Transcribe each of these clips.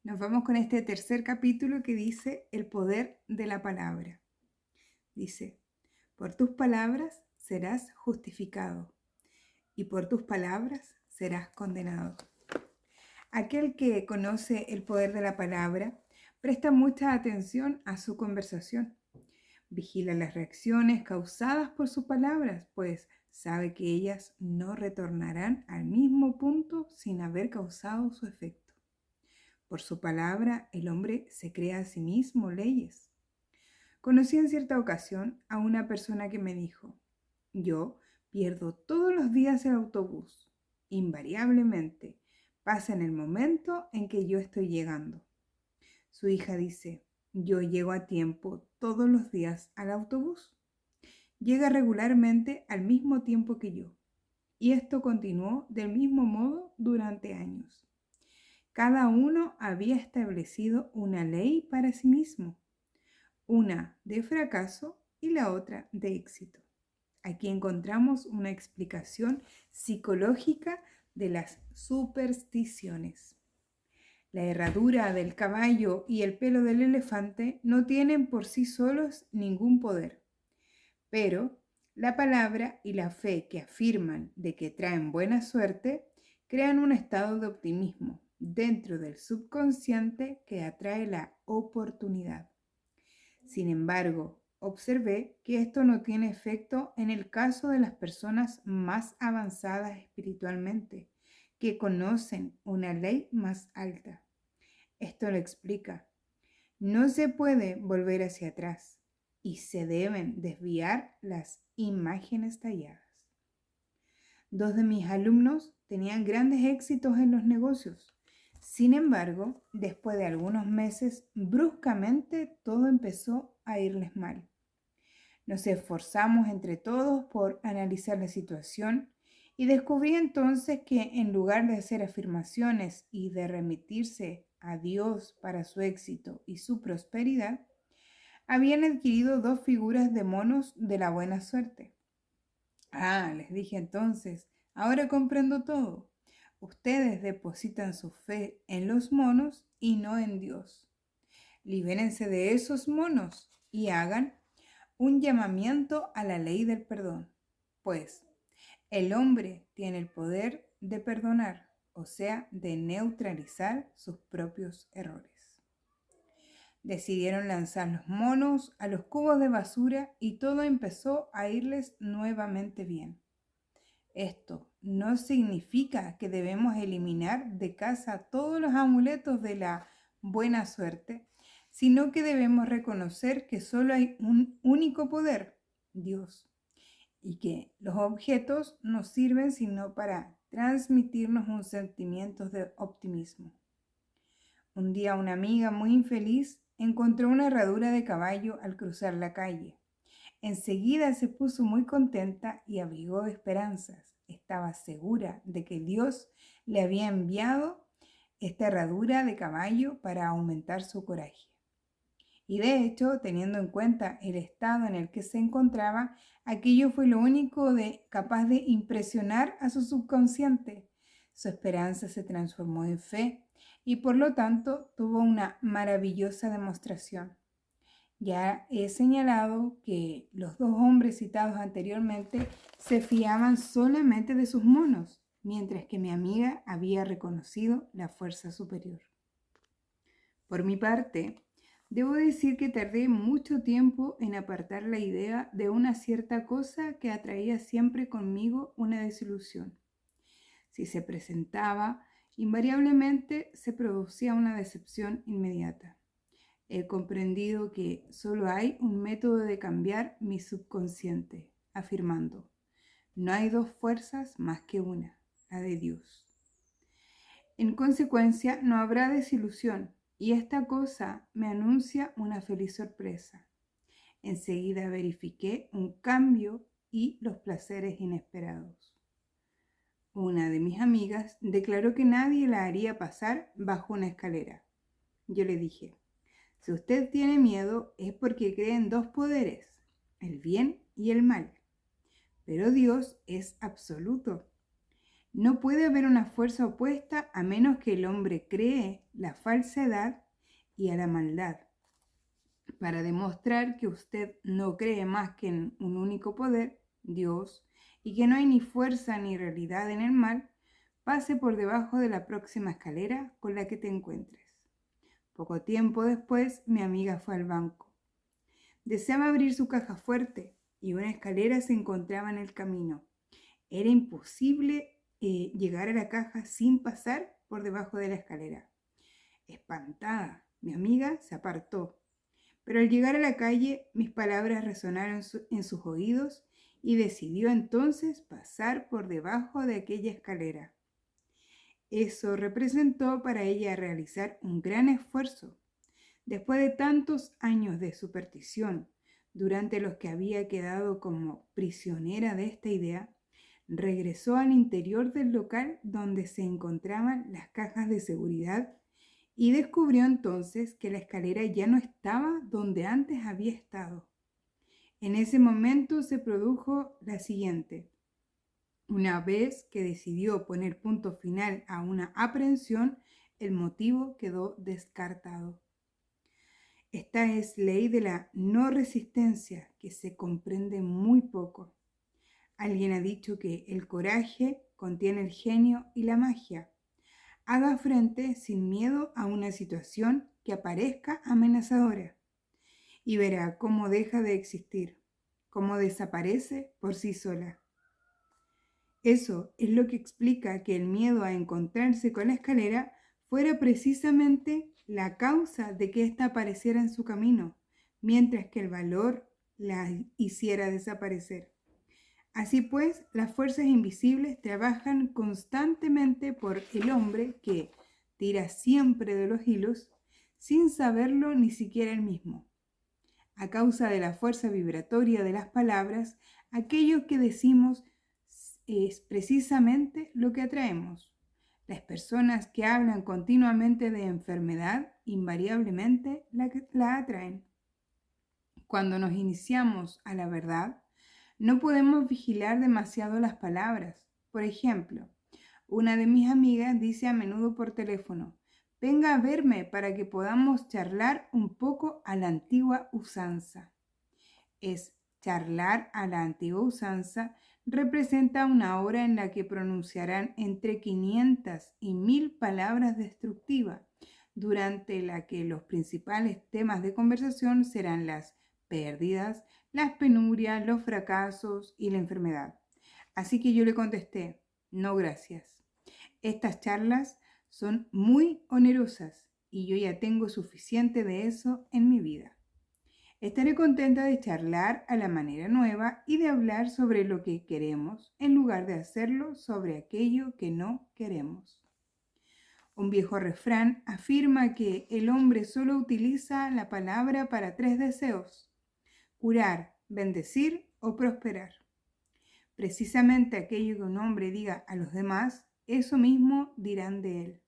Nos vamos con este tercer capítulo que dice el poder de la palabra. Dice, por tus palabras serás justificado y por tus palabras serás condenado. Aquel que conoce el poder de la palabra presta mucha atención a su conversación. Vigila las reacciones causadas por sus palabras, pues sabe que ellas no retornarán al mismo punto sin haber causado su efecto. Por su palabra, el hombre se crea a sí mismo leyes. Conocí en cierta ocasión a una persona que me dijo, yo pierdo todos los días el autobús. Invariablemente, pasa en el momento en que yo estoy llegando. Su hija dice, yo llego a tiempo todos los días al autobús. Llega regularmente al mismo tiempo que yo. Y esto continuó del mismo modo durante años. Cada uno había establecido una ley para sí mismo, una de fracaso y la otra de éxito. Aquí encontramos una explicación psicológica de las supersticiones. La herradura del caballo y el pelo del elefante no tienen por sí solos ningún poder, pero la palabra y la fe que afirman de que traen buena suerte crean un estado de optimismo dentro del subconsciente que atrae la oportunidad. Sin embargo, observé que esto no tiene efecto en el caso de las personas más avanzadas espiritualmente, que conocen una ley más alta. Esto lo explica. No se puede volver hacia atrás y se deben desviar las imágenes talladas. Dos de mis alumnos tenían grandes éxitos en los negocios. Sin embargo, después de algunos meses, bruscamente todo empezó a irles mal. Nos esforzamos entre todos por analizar la situación y descubrí entonces que en lugar de hacer afirmaciones y de remitirse a Dios para su éxito y su prosperidad, habían adquirido dos figuras de monos de la buena suerte. Ah, les dije entonces, ahora comprendo todo. Ustedes depositan su fe en los monos y no en Dios. Libérense de esos monos y hagan un llamamiento a la ley del perdón, pues el hombre tiene el poder de perdonar, o sea, de neutralizar sus propios errores. Decidieron lanzar los monos a los cubos de basura y todo empezó a irles nuevamente bien. Esto no significa que debemos eliminar de casa todos los amuletos de la buena suerte, sino que debemos reconocer que solo hay un único poder, Dios, y que los objetos no sirven sino para transmitirnos un sentimiento de optimismo. Un día una amiga muy infeliz encontró una herradura de caballo al cruzar la calle. Enseguida se puso muy contenta y abrigó esperanzas. Estaba segura de que Dios le había enviado esta herradura de caballo para aumentar su coraje. Y de hecho, teniendo en cuenta el estado en el que se encontraba, aquello fue lo único capaz de impresionar a su subconsciente. Su esperanza se transformó en fe y por lo tanto tuvo una maravillosa demostración. Ya he señalado que los dos hombres citados anteriormente se fiaban solamente de sus monos, mientras que mi amiga había reconocido la fuerza superior. Por mi parte, debo decir que tardé mucho tiempo en apartar la idea de una cierta cosa que atraía siempre conmigo una desilusión. Si se presentaba, invariablemente se producía una decepción inmediata. He comprendido que solo hay un método de cambiar mi subconsciente, afirmando, no hay dos fuerzas más que una, la de Dios. En consecuencia, no habrá desilusión, y esta cosa me anuncia una feliz sorpresa. Enseguida verifiqué un cambio y los placeres inesperados. Una de mis amigas declaró que nadie la haría pasar bajo una escalera. Yo le dije, si usted tiene miedo es porque cree en dos poderes, el bien y el mal. Pero Dios es absoluto. No puede haber una fuerza opuesta a menos que el hombre cree la falsedad y a la maldad. Para demostrar que usted no cree más que en un único poder, Dios, y que no hay ni fuerza ni realidad en el mal, pase por debajo de la próxima escalera con la que te encuentres. Poco tiempo después, mi amiga fue al banco. Deseaba abrir su caja fuerte y una escalera se encontraba en el camino. Era imposible llegar a la caja sin pasar por debajo de la escalera. Espantada, mi amiga se apartó. Pero al llegar a la calle, mis palabras resonaron en sus oídos y decidió entonces pasar por debajo de aquella escalera. Eso representó para ella realizar un gran esfuerzo. Después de tantos años de superstición, durante los que había quedado como prisionera de esta idea, regresó al interior del local donde se encontraban las cajas de seguridad y descubrió entonces que la escalera ya no estaba donde antes había estado. En ese momento se produjo la siguiente. Una vez que decidió poner punto final a una aprehensión, el motivo quedó descartado. Esta es ley de la no resistencia que se comprende muy poco. Alguien ha dicho que el coraje contiene el genio y la magia. Haga frente sin miedo a una situación que aparezca amenazadora y verá cómo deja de existir, cómo desaparece por sí sola. Eso es lo que explica que el miedo a encontrarse con la escalera fuera precisamente la causa de que ésta apareciera en su camino, mientras que el valor la hiciera desaparecer. Así pues, las fuerzas invisibles trabajan constantemente por el hombre que tira siempre de los hilos sin saberlo ni siquiera él mismo. A causa de la fuerza vibratoria de las palabras, aquello que decimos es precisamente lo que atraemos. Las personas que hablan continuamente de enfermedad invariablemente la atraen. Cuando nos iniciamos a la verdad, no podemos vigilar demasiado las palabras. Por ejemplo, una de mis amigas dice a menudo por teléfono: venga a verme para que podamos charlar un poco a la antigua usanza. Es charlar a la antigua usanza representa una hora en la que pronunciarán entre 500 y 1000 palabras destructivas, durante la que los principales temas de conversación serán las pérdidas, las penurias, los fracasos y la enfermedad. Así que yo le contesté: no, gracias. Estas charlas son muy onerosas y yo ya tengo suficiente de eso en mi vida. Estaré contenta de charlar a la manera nueva y de hablar sobre lo que queremos en lugar de hacerlo sobre aquello que no queremos. Un viejo refrán afirma que el hombre solo utiliza la palabra para 3 deseos: curar, bendecir o prosperar. Precisamente aquello que un hombre diga a los demás, eso mismo dirán de él.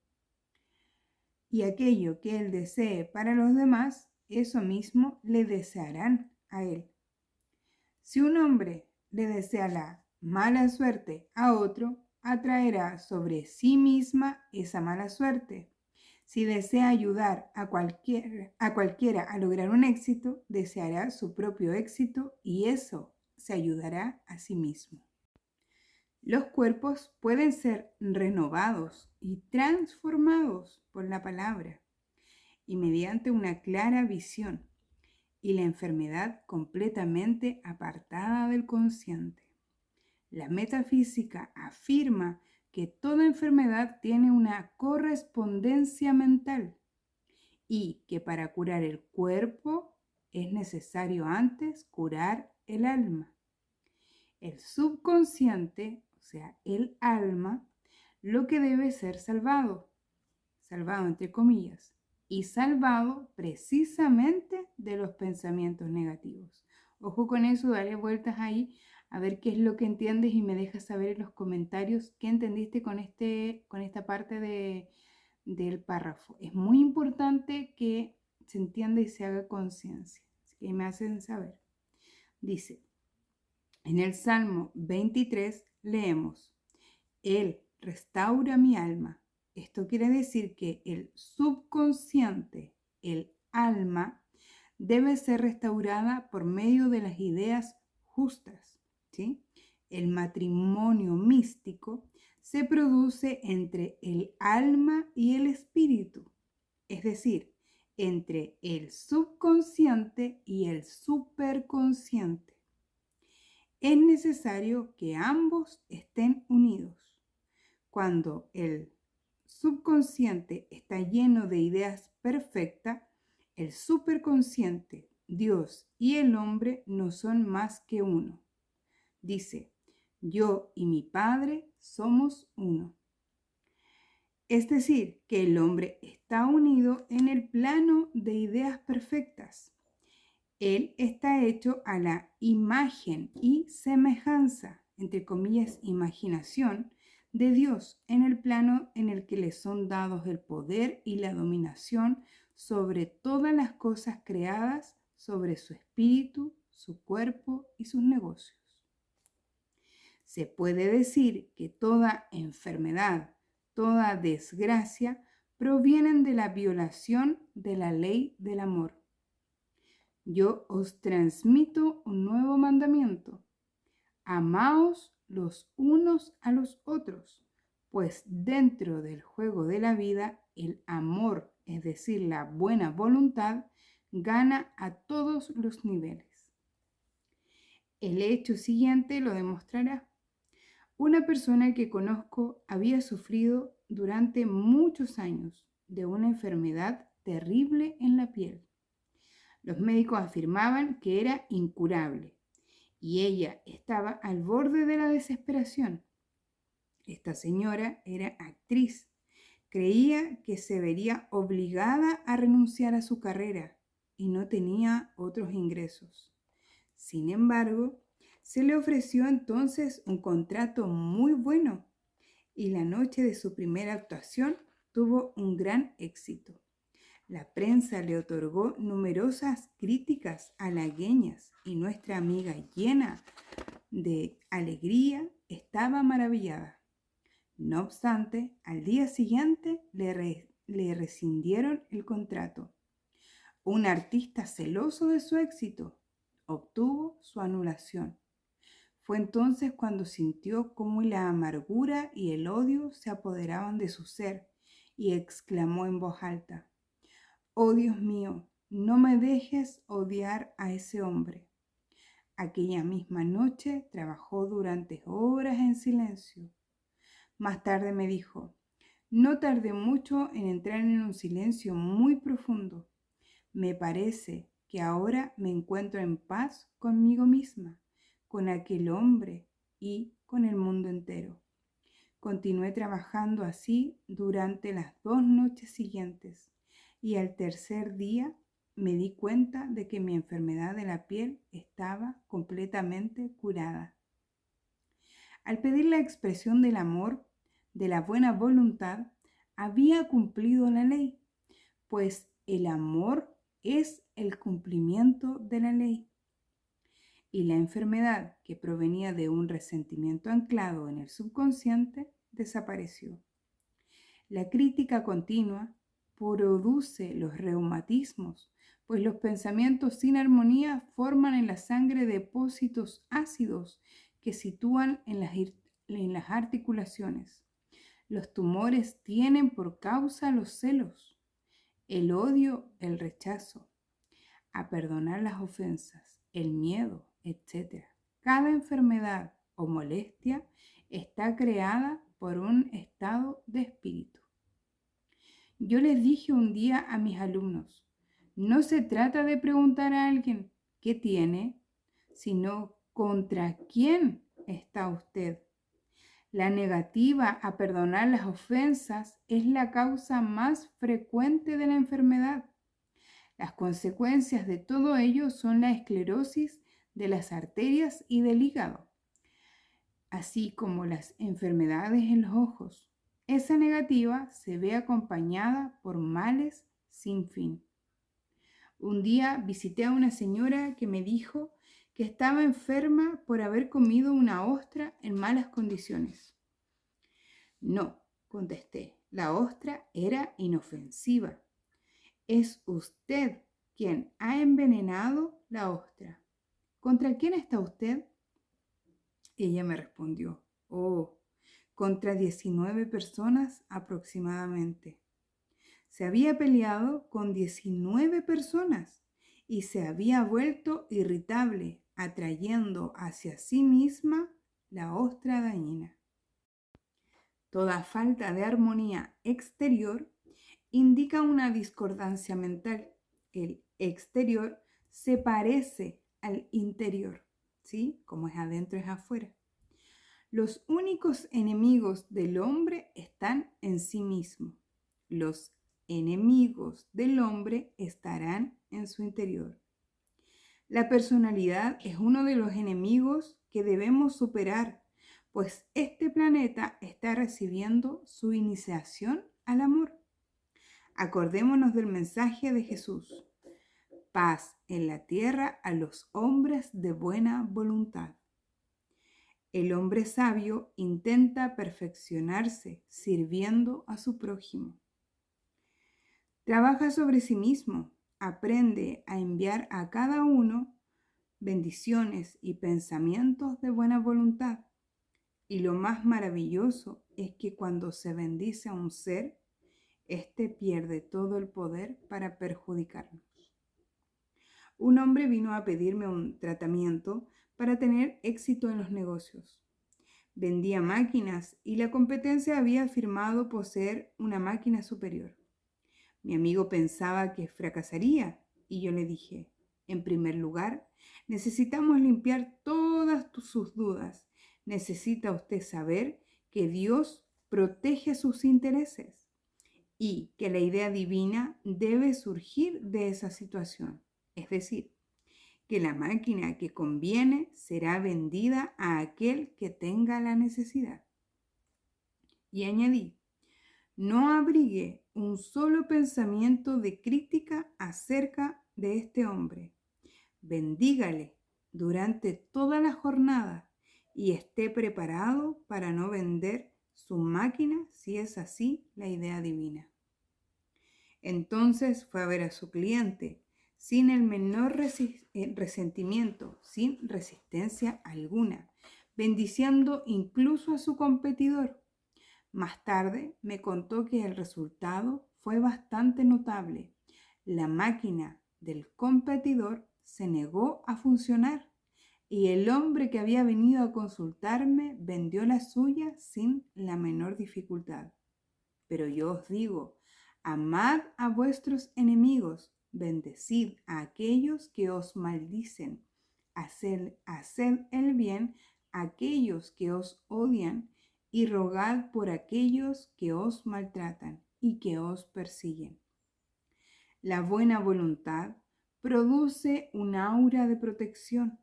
Y aquello que él desee para los demás, eso mismo le desearán a él. Si un hombre le desea la mala suerte a otro, atraerá sobre sí misma esa mala suerte. Si desea ayudar a cualquiera a lograr un éxito, deseará su propio éxito y eso se ayudará a sí mismo. Los cuerpos pueden ser renovados y transformados por la palabra y mediante una clara visión, y la enfermedad completamente apartada del consciente. La metafísica afirma que toda enfermedad tiene una correspondencia mental y que para curar el cuerpo es necesario antes curar el alma. El subconsciente, o sea, el alma, lo que debe ser salvado entre comillas, y salvado precisamente de los pensamientos negativos. Ojo con eso, dale vueltas ahí a ver qué es lo que entiendes y me dejas saber en los comentarios qué entendiste con esta parte del párrafo. Es muy importante que se entienda y se haga conciencia. Así que me hacen saber. Dice, en el Salmo 23 leemos: Él restaura mi alma. Esto quiere decir que el subconsciente, el alma, debe ser restaurada por medio de las ideas justas, ¿sí? El matrimonio místico se produce entre el alma y el espíritu, es decir, entre el subconsciente y el superconsciente. Es necesario que ambos estén unidos. Cuando el subconsciente está lleno de ideas perfectas, el superconsciente, Dios y el hombre no son más que uno. Dice, yo y mi Padre somos uno. Es decir, que el hombre está unido en el plano de ideas perfectas. Él está hecho a la imagen y semejanza, entre comillas, imaginación, de Dios en el plano en el que le son dados el poder y la dominación sobre todas las cosas creadas, sobre su espíritu, su cuerpo y sus negocios. Se puede decir que toda enfermedad, toda desgracia provienen de la violación de la ley del amor. Yo os transmito un nuevo mandamiento. Amaos los unos a los otros, pues dentro del juego de la vida el amor, es decir, la buena voluntad, gana a todos los niveles. El hecho siguiente lo demostrará. Una persona que conozco había sufrido durante muchos años de una enfermedad terrible en la piel. Los médicos afirmaban que era incurable y ella estaba al borde de la desesperación. Esta señora era actriz. Creía que se vería obligada a renunciar a su carrera y no tenía otros ingresos. Sin embargo, se le ofreció entonces un contrato muy bueno y la noche de su primera actuación tuvo un gran éxito. La prensa le otorgó numerosas críticas halagüeñas y nuestra amiga, llena de alegría, estaba maravillada. No obstante, al día siguiente le rescindieron el contrato. Un artista celoso de su éxito obtuvo su anulación. Fue entonces cuando sintió cómo la amargura y el odio se apoderaban de su ser y exclamó en voz alta: «Oh Dios mío, no me dejes odiar a ese hombre». Aquella misma noche trabajó durante horas en silencio. Más tarde me dijo: «No tardé mucho en entrar en un silencio muy profundo. Me parece que ahora me encuentro en paz conmigo misma, con aquel hombre y con el mundo entero». Continué trabajando así durante las 2 noches siguientes y al tercer día me di cuenta de que mi enfermedad de la piel estaba completamente curada. Al pedir la expresión del amor, de la buena voluntad, había cumplido la ley, pues el amor es el cumplimiento de la ley. Y la enfermedad, que provenía de un resentimiento anclado en el subconsciente, desapareció. La crítica continua produce los reumatismos, pues los pensamientos sin armonía forman en la sangre depósitos ácidos que sitúan en las articulaciones. Los tumores tienen por causa los celos, el odio, el rechazo, a perdonar las ofensas, el miedo, etc. Cada enfermedad o molestia está creada por un estado de espíritu. Yo les dije un día a mis alumnos: no se trata de preguntar a alguien qué tiene, sino contra quién está usted. La negativa a perdonar las ofensas es la causa más frecuente de la enfermedad. Las consecuencias de todo ello son la esclerosis de las arterias y del hígado, así como las enfermedades en los ojos. Esa negativa se ve acompañada por males sin fin. Un día visité a una señora que me dijo que estaba enferma por haber comido una ostra en malas condiciones. No, contesté, la ostra era inofensiva. Es usted quien ha envenenado la ostra. ¿Contra quién está usted? Ella me respondió, oh, contra 19 personas aproximadamente. Se había peleado con 19 personas y se había vuelto irritable, atrayendo hacia sí misma la ostra dañina. Toda falta de armonía exterior indica una discordancia mental. El exterior se parece al interior, ¿sí? Como es adentro es afuera. Los únicos enemigos del hombre están en sí mismo. Los enemigos del hombre estarán en su interior. La personalidad es uno de los enemigos que debemos superar, pues este planeta está recibiendo su iniciación al amor. Acordémonos del mensaje de Jesús: paz en la tierra a los hombres de buena voluntad. El hombre sabio intenta perfeccionarse sirviendo a su prójimo. Trabaja sobre sí mismo, aprende a enviar a cada uno bendiciones y pensamientos de buena voluntad. Y lo más maravilloso es que cuando se bendice a un ser, éste pierde todo el poder para perjudicarnos. Un hombre vino a pedirme un tratamiento para tener éxito en los negocios. Vendía máquinas y la competencia había afirmado poseer una máquina superior. Mi amigo pensaba que fracasaría y yo le dije, en primer lugar, necesitamos limpiar todas sus dudas. Necesita usted saber que Dios protege sus intereses y que la idea divina debe surgir de esa situación. Es decir, que la máquina que conviene será vendida a aquel que tenga la necesidad. Y añadí, no abrigue un solo pensamiento de crítica acerca de este hombre. Bendígale durante toda la jornada y esté preparado para no vender su máquina si es así la idea divina. Entonces fue a ver a su cliente sin el menor resentimiento, sin resistencia alguna, bendiciendo incluso a su competidor. Más tarde me contó que el resultado fue bastante notable. La máquina del competidor se negó a funcionar y el hombre que había venido a consultarme vendió la suya sin la menor dificultad. Pero yo os digo, amad a vuestros enemigos, bendecid a aquellos que os maldicen, haced el bien a aquellos que os odian y rogad por aquellos que os maltratan y que os persiguen. La buena voluntad produce un aura de protección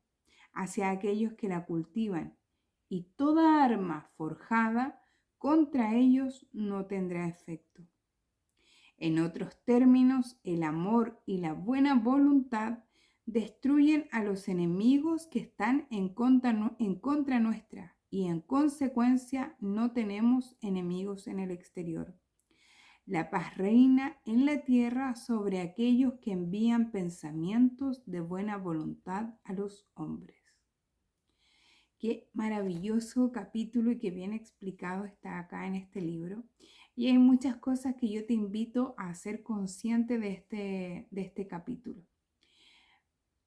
hacia aquellos que la cultivan y toda arma forjada contra ellos no tendrá efecto. En otros términos, el amor y la buena voluntad destruyen a los enemigos que están en contra nuestra y en consecuencia no tenemos enemigos en el exterior. La paz reina en la tierra sobre aquellos que envían pensamientos de buena voluntad a los hombres. Qué maravilloso capítulo y qué bien explicado está acá en este libro. Y hay muchas cosas que yo te invito a ser consciente de este capítulo.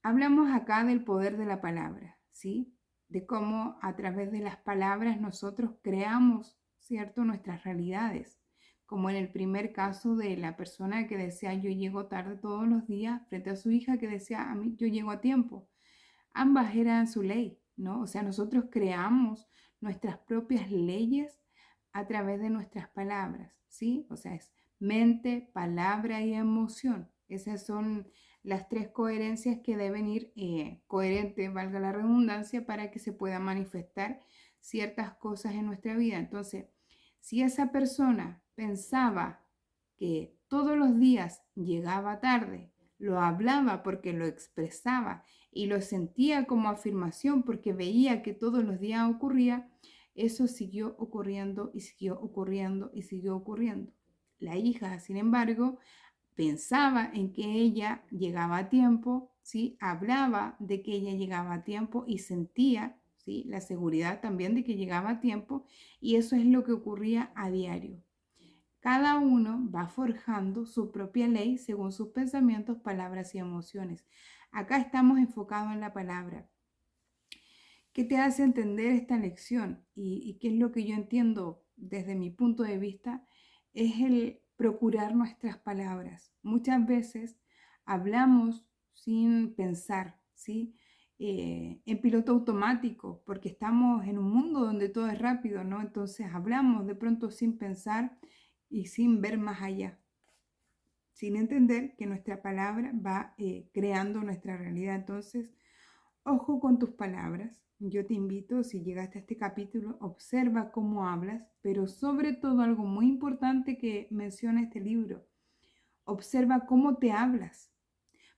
Hablamos acá del poder de la palabra, ¿sí? De cómo a través de las palabras nosotros creamos, ¿cierto?, nuestras realidades. Como en el primer caso de la persona que decía yo llego tarde todos los días frente a su hija que decía a mí yo llego a tiempo. Ambas eran su ley, ¿no? O sea, nosotros creamos nuestras propias leyes a través de nuestras palabras, ¿sí? O sea, es mente, palabra y emoción. Esas son las tres coherencias que deben ir coherentes, valga la redundancia, para que se puedan manifestar ciertas cosas en nuestra vida. Entonces, si esa persona pensaba que todos los días llegaba tarde, lo hablaba porque lo expresaba y lo sentía como afirmación porque veía que todos los días ocurría, eso siguió ocurriendo y siguió ocurriendo y siguió ocurriendo. La hija, sin embargo, pensaba en que ella llegaba a tiempo, ¿sí? Hablaba de que ella llegaba a tiempo y sentía, ¿sí? La seguridad también de que llegaba a tiempo, y eso es lo que ocurría a diario. Cada uno va forjando su propia ley según sus pensamientos, palabras y emociones. Acá estamos enfocados en la palabra. ¿Qué te hace entender esta lección? Y qué es lo que yo entiendo desde mi punto de vista, es el procurar nuestras palabras. Muchas veces hablamos sin pensar, ¿sí? En piloto automático, porque estamos en un mundo donde todo es rápido, ¿no? Entonces hablamos de pronto sin pensar y sin ver más allá, sin entender que nuestra palabra va creando nuestra realidad. Entonces, ojo con tus palabras. Yo te invito, si llegaste a este capítulo, observa cómo hablas, pero sobre todo algo muy importante que menciona este libro, observa cómo te hablas,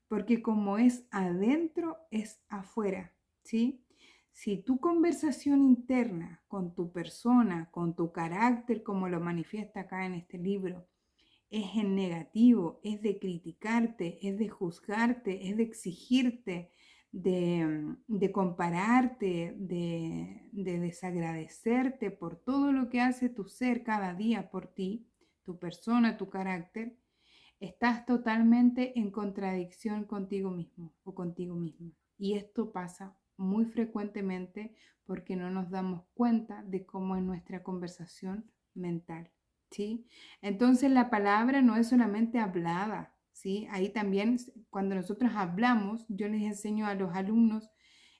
porque como es adentro, es afuera, ¿sí? Si tu conversación interna con tu persona, con tu carácter, como lo manifiesta acá en este libro, es en negativo, es de criticarte, es de juzgarte, es de exigirte, de compararte, de desagradecerte por todo lo que hace tu ser cada día por ti, tu persona, tu carácter, estás totalmente en contradicción contigo mismo o contigo misma. Y esto pasa muy frecuentemente porque no nos damos cuenta de cómo es nuestra conversación mental, ¿sí? Entonces la palabra no es solamente hablada, ¿sí? Ahí también cuando nosotros hablamos, yo les enseño a los alumnos,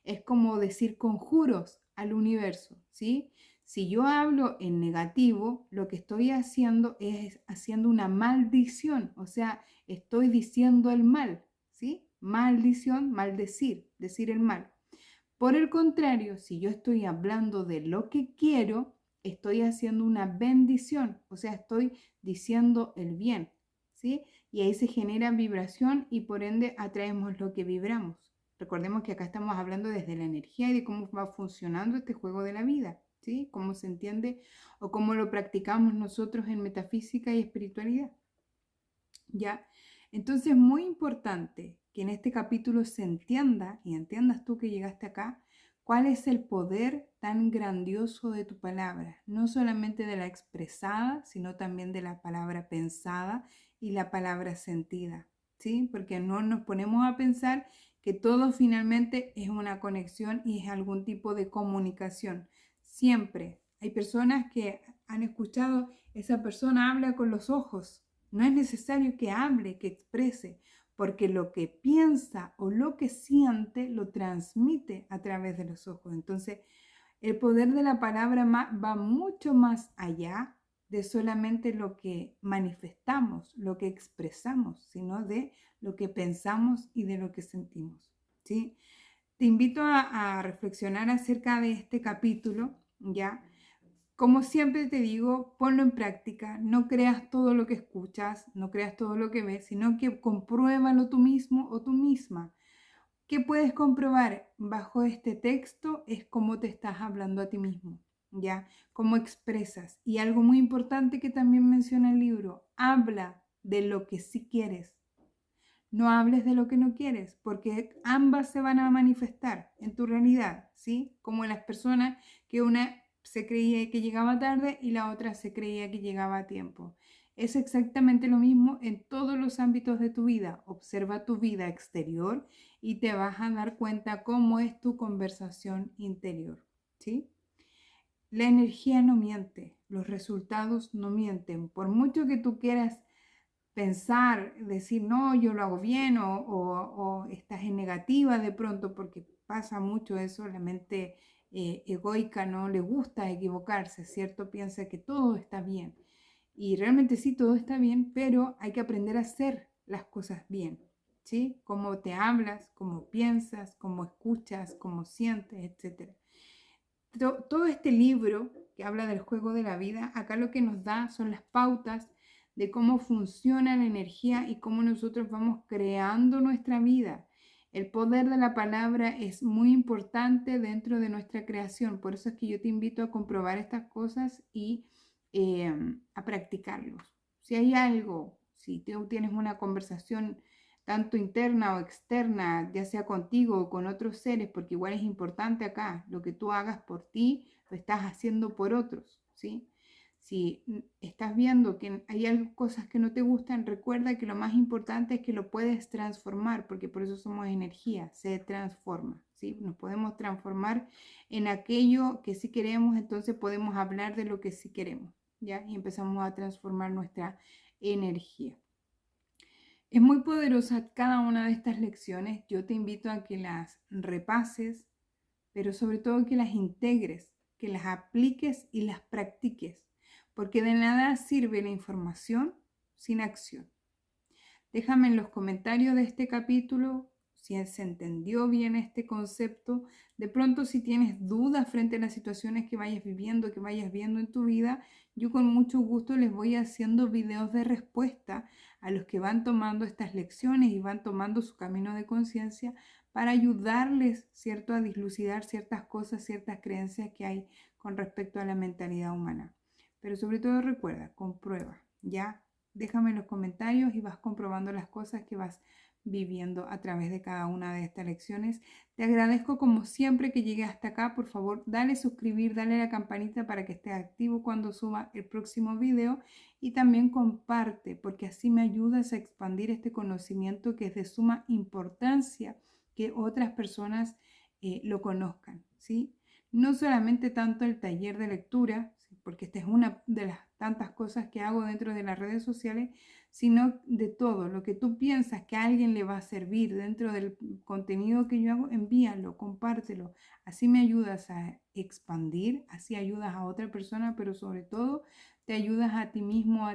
es como decir conjuros al universo, ¿sí? Si yo hablo en negativo, lo que estoy haciendo es haciendo una maldición, o sea, estoy diciendo el mal, ¿sí? Maldición, maldecir, decir el mal. Por el contrario, si yo estoy hablando de lo que quiero, estoy haciendo una bendición, o sea, estoy diciendo el bien, ¿sí? Y ahí se genera vibración y por ende atraemos lo que vibramos. Recordemos que acá estamos hablando desde la energía y de cómo va funcionando este juego de la vida, ¿sí? Cómo se entiende o cómo lo practicamos nosotros en metafísica y espiritualidad, ¿ya? Entonces es muy importante que en este capítulo se entienda y entiendas tú que llegaste acá, cuál es el poder tan grandioso de tu palabra, no solamente de la expresada, sino también de la palabra pensada y la palabra sentida, ¿sí? Porque no nos ponemos a pensar que todo finalmente es una conexión y es algún tipo de comunicación. Siempre hay personas que han escuchado, esa persona habla con los ojos. No es necesario que hable, que exprese, porque lo que piensa o lo que siente lo transmite a través de los ojos. Entonces, el poder de la palabra va mucho más allá de solamente lo que manifestamos, lo que expresamos, sino de lo que pensamos y de lo que sentimos, ¿sí? Te invito a reflexionar acerca de este capítulo, ¿ya? Como siempre te digo, ponlo en práctica, no creas todo lo que escuchas, no creas todo lo que ves, sino que compruébalo tú mismo o tú misma. ¿Qué puedes comprobar bajo este texto? Es cómo te estás hablando a ti mismo, ¿ya? Cómo expresas. Y algo muy importante que también menciona el libro, habla de lo que sí quieres. No hables de lo que no quieres, porque ambas se van a manifestar en tu realidad, ¿sí? Como las personas que una se creía que llegaba tarde y la otra se creía que llegaba a tiempo. Es exactamente lo mismo en todos los ámbitos de tu vida. Observa tu vida exterior y te vas a dar cuenta cómo es tu conversación interior, ¿sí? La energía no miente, los resultados no mienten. Por mucho que tú quieras pensar, decir, no, yo lo hago bien o estás en negativa de pronto, porque pasa mucho eso, la mente egoica no le gusta equivocarse, ¿cierto? Piensa que todo está bien. Y realmente sí, todo está bien, pero hay que aprender a hacer las cosas bien, ¿sí? Cómo te hablas, cómo piensas, cómo escuchas, cómo sientes, etc. Todo este libro que habla del juego de la vida, acá lo que nos da son las pautas de cómo funciona la energía y cómo nosotros vamos creando nuestra vida. El poder de la palabra es muy importante dentro de nuestra creación. Por eso es que yo te invito a comprobar estas cosas y a practicarlos. Si hay algo, si tú tienes una conversación tanto interna o externa, ya sea contigo o con otros seres, porque igual es importante acá, lo que tú hagas por ti, lo estás haciendo por otros, ¿sí? Si estás viendo que hay cosas que no te gustan, recuerda que lo más importante es que lo puedes transformar, porque por eso somos energía, se transforma, ¿sí? Nos podemos transformar en aquello que sí queremos, entonces podemos hablar de lo que sí queremos, ¿ya? Y empezamos a transformar nuestra energía. Es muy poderosa cada una de estas lecciones. Yo te invito a que las repases, pero sobre todo que las integres, que las apliques y las practiques, porque de nada sirve la información sin acción. Déjame en los comentarios de este capítulo si se entendió bien este concepto. De pronto, si tienes dudas frente a las situaciones que vayas viviendo, que vayas viendo en tu vida, yo con mucho gusto les voy haciendo videos de respuesta a los que van tomando estas lecciones y van tomando su camino de conciencia para ayudarles, ¿cierto?, a dilucidar ciertas cosas, ciertas creencias que hay con respecto a la mentalidad humana. Pero sobre todo recuerda, comprueba, ¿ya? Déjame en los comentarios y vas comprobando las cosas que vas viviendo a través de cada una de estas lecciones. Te agradezco como siempre que llegues hasta acá. Por favor, dale suscribir, dale a la campanita para que estés activo cuando suba el próximo video y también comparte porque así me ayudas a expandir este conocimiento que es de suma importancia que otras personas lo conozcan, ¿sí? No solamente tanto el taller de lectura, porque esta es una de las tantas cosas que hago dentro de las redes sociales, sino de todo lo que tú piensas que a alguien le va a servir dentro del contenido que yo hago, envíalo, compártelo. Así me ayudas a expandir, así ayudas a otra persona, pero sobre todo te ayudas a ti mismo, a